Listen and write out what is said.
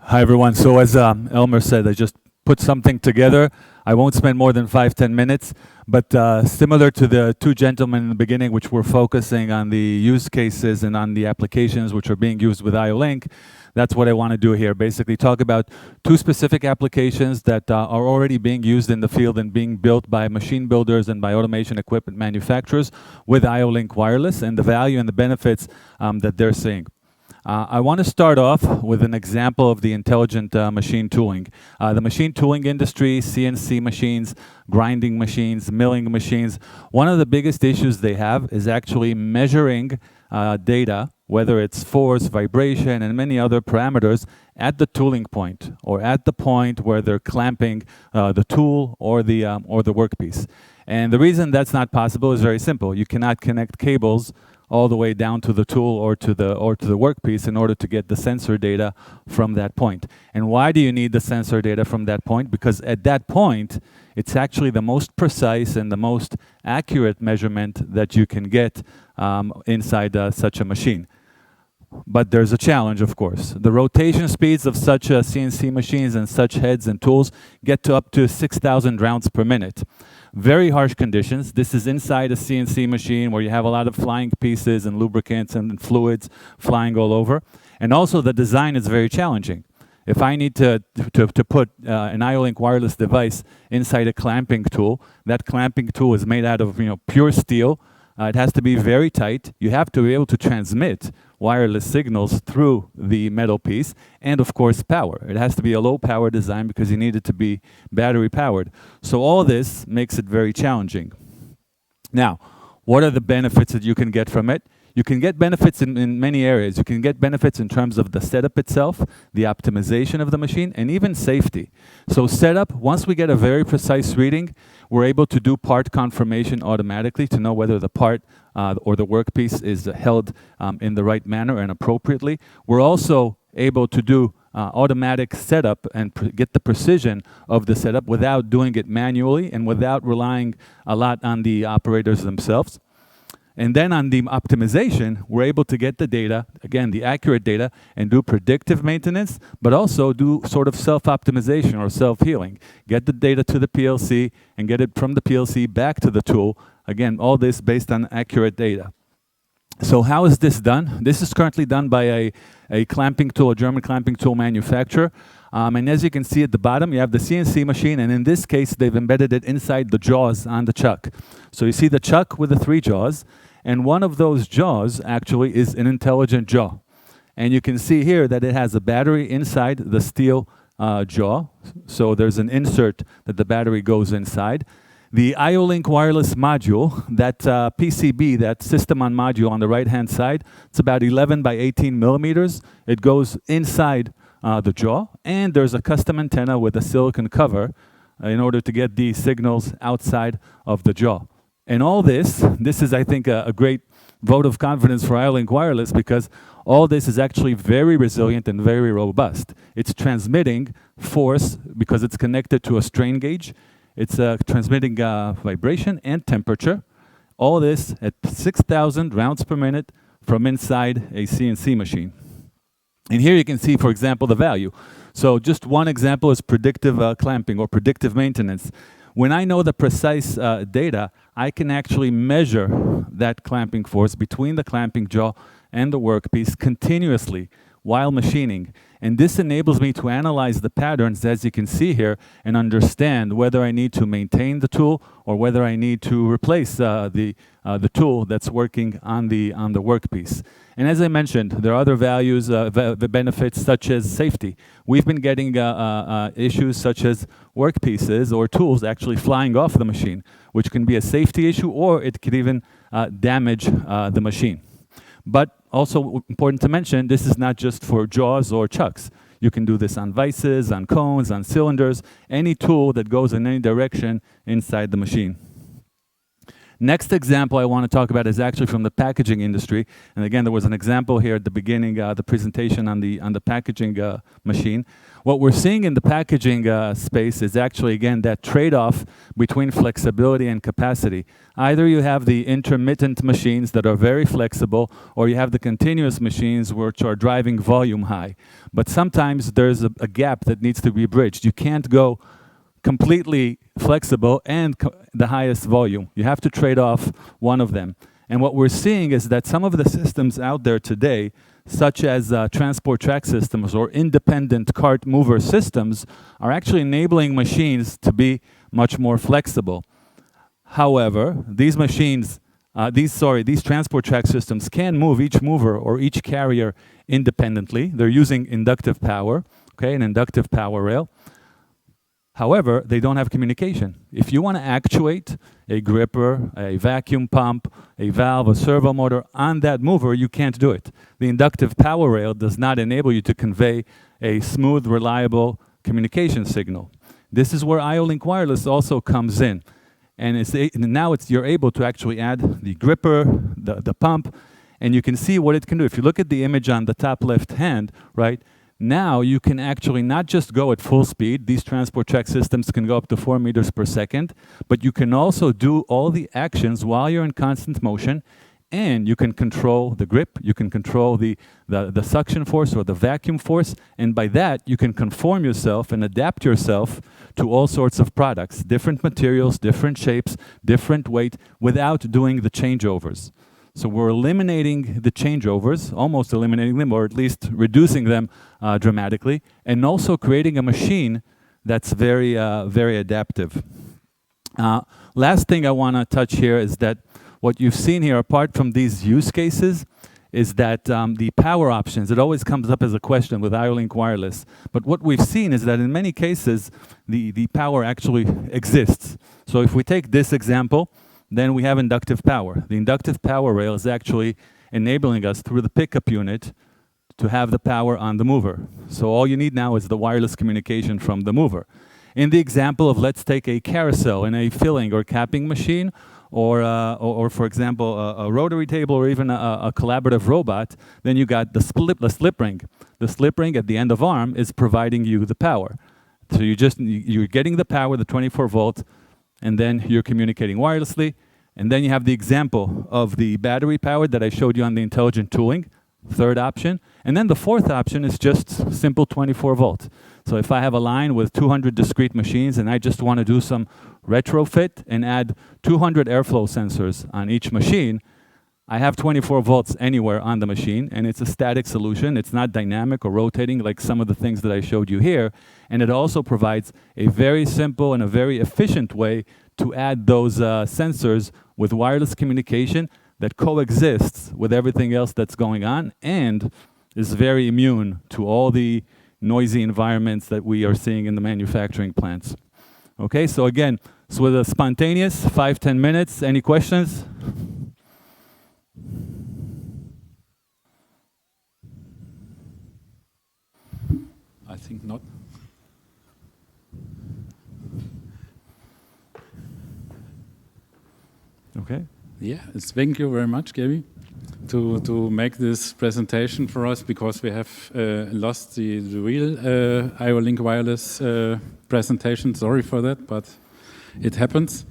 Hi, everyone. So as Elmer said, I just put something together. I won't spend more than 5-10 minutes, but similar to the two gentlemen in the beginning, which were focusing on the use cases and on the applications which are being used with IO-Link, that's what I want to do here. Basically talk about two specific applications that are already being used in the field and being built by machine builders and by automation equipment manufacturers with IO-Link wireless and the value and the benefits that they're seeing. I want to start off with an example of the intelligent machine tooling. The machine tooling industry, CNC machines, grinding machines, milling machines, one of the biggest issues they have is actually measuring data, whether it's force, vibration, and many other parameters at the tooling point or at the point where they're clamping the tool or the workpiece. And the reason that's not possible is very simple. You cannot connect cables all the way down to the tool or to the workpiece in order to get the sensor data from that point. And why do you need the sensor data from that point? Because at that point, it's actually the most precise and the most accurate measurement that you can get inside such a machine. But there's a challenge, of course. The rotation speeds of such CNC machines and such heads and tools get to up to 6,000 rounds per minute. Very harsh conditions. This is inside a CNC machine where you have a lot of flying pieces and lubricants and fluids flying all over. And also the design is very challenging. If I need to put an IO-Link wireless device inside a clamping tool, that clamping tool is made out of pure steel. It has to be very tight. You have to be able to transmit wireless signals through the metal piece, and of course power. It has to be a low power design because you need it to be battery powered. So all this makes it very challenging. Now, what are the benefits that you can get from it? You can get benefits in many areas. You can get benefits in terms of the setup itself, the optimization of the machine, and even safety. So setup, once we get a very precise reading, we're able to do part confirmation automatically to know whether the part or the workpiece is held in the right manner and appropriately. We're also able to do automatic setup and get the precision of the setup without doing it manually and without relying a lot on the operators themselves. And then on the optimization, we're able to get the data, again, the accurate data, and do predictive maintenance, but also do sort of self-optimization or self-healing. Get the data to the PLC and get it from the PLC back to the tool. Again, all this based on accurate data. So how is this done? This is currently done by a clamping tool, a German clamping tool manufacturer. And as you can see at the bottom, you have the CNC machine, and in this case, they've embedded it inside the jaws on the chuck. So you see the chuck with the 3 jaws, and one of those jaws actually is an intelligent jaw. And you can see here that it has a battery inside the steel jaw. So there's an insert that the battery goes inside. The IO-Link wireless module, that PCB, that system on module on the right-hand side, it's about 11 by 18 millimeters. It goes inside the jaw, and there's a custom antenna with a silicon cover in order to get the signals outside of the jaw. And all this is, I think, a great vote of confidence for IO-Link wireless because all this is actually very resilient and very robust. It's transmitting force because it's connected to a strain gauge. It's transmitting vibration and temperature. All this at 6,000 rounds per minute from inside a CNC machine. And here you can see, for example, the value. So just one example is predictive clamping or predictive maintenance. When I know the precise data, I can actually measure that clamping force between the clamping jaw and the workpiece continuously while machining. And this enables me to analyze the patterns, as you can see here, and understand whether I need to maintain the tool or whether I need to replace the tool that's working on the workpiece. And as I mentioned, there are other values, the benefits such as safety. We've been getting issues such as workpieces or tools actually flying off the machine, which can be a safety issue or it could even damage the machine. But also important to mention, this is not just for jaws or chucks. You can do this on vices, on cones, on cylinders, any tool that goes in any direction inside the machine. Next example I want to talk about is actually from the packaging industry. And again, there was an example here at the beginning, the presentation on the packaging machine. What we're seeing in the packaging space is actually, again, that trade-off between flexibility and capacity. Either you have the intermittent machines that are very flexible, or you have the continuous machines which are driving volume high. But sometimes there's a gap that needs to be bridged. You can't go completely flexible and the highest volume. You have to trade off one of them. And what we're seeing is that some of the systems out there today, such as transport track systems or independent cart mover systems, are actually enabling machines to be much more flexible. However, these machines, these transport track systems can move each mover or each carrier independently. They're using inductive power, okay, an inductive power rail. However, they don't have communication. If you want to actuate a gripper, a vacuum pump, a valve, a servo motor on that mover, you can't do it. The inductive power rail does not enable you to convey a smooth, reliable communication signal. This is where IO-Link Wireless also comes in. And now you're able to actually add the gripper, the pump, and you can see what it can do. If you look at the image on the top left hand, right, now you can actually not just go at full speed. These transport track systems can go up to 4 meters per second, but you can also do all the actions while you're in constant motion, and you can control the grip, you can control the suction force or the vacuum force, and by that you can conform yourself and adapt yourself to all sorts of products, different materials, different shapes, different weight, without doing the changeovers. So we're eliminating the changeovers, almost eliminating them, or at least reducing them dramatically, and also creating a machine that's very, very adaptive. Last thing I want to touch here is that what you've seen here, apart from these use cases, is that the power options, it always comes up as a question with IO-Link Wireless. But what we've seen is that in many cases, the power actually exists. So if we take this example, then we have inductive power. The inductive power rail is actually enabling us through the pickup unit to have the power on the mover. So all you need now is the wireless communication from the mover. In the example of, let's take a carousel in a filling or capping machine, or for example, a rotary table, or even a collaborative robot, then you got the slip ring. The slip ring at the end of arm is providing you the power. So you're getting the power, the 24 volt, and then you're communicating wirelessly. And then you have the example of the battery powered that I showed you on the intelligent tooling, third option. And then the fourth option is just simple 24 volt. So if I have a line with 200 discrete machines and I just want to do some retrofit and add 200 airflow sensors on each machine, I have 24 volts anywhere on the machine, and it's a static solution. It's not dynamic or rotating like some of the things that I showed you here. And it also provides a very simple and a very efficient way to add those sensors with wireless communication that coexists with everything else that's going on and is very immune to all the noisy environments that we are seeing in the manufacturing plants. Okay, so again, so with a spontaneous 5-10 minutes. Any questions? I think not. Okay. Yeah, thank you very much, Gabi, to make this presentation for us, because we have lost the real IO-Link Wireless presentation. Sorry for that, but it happens.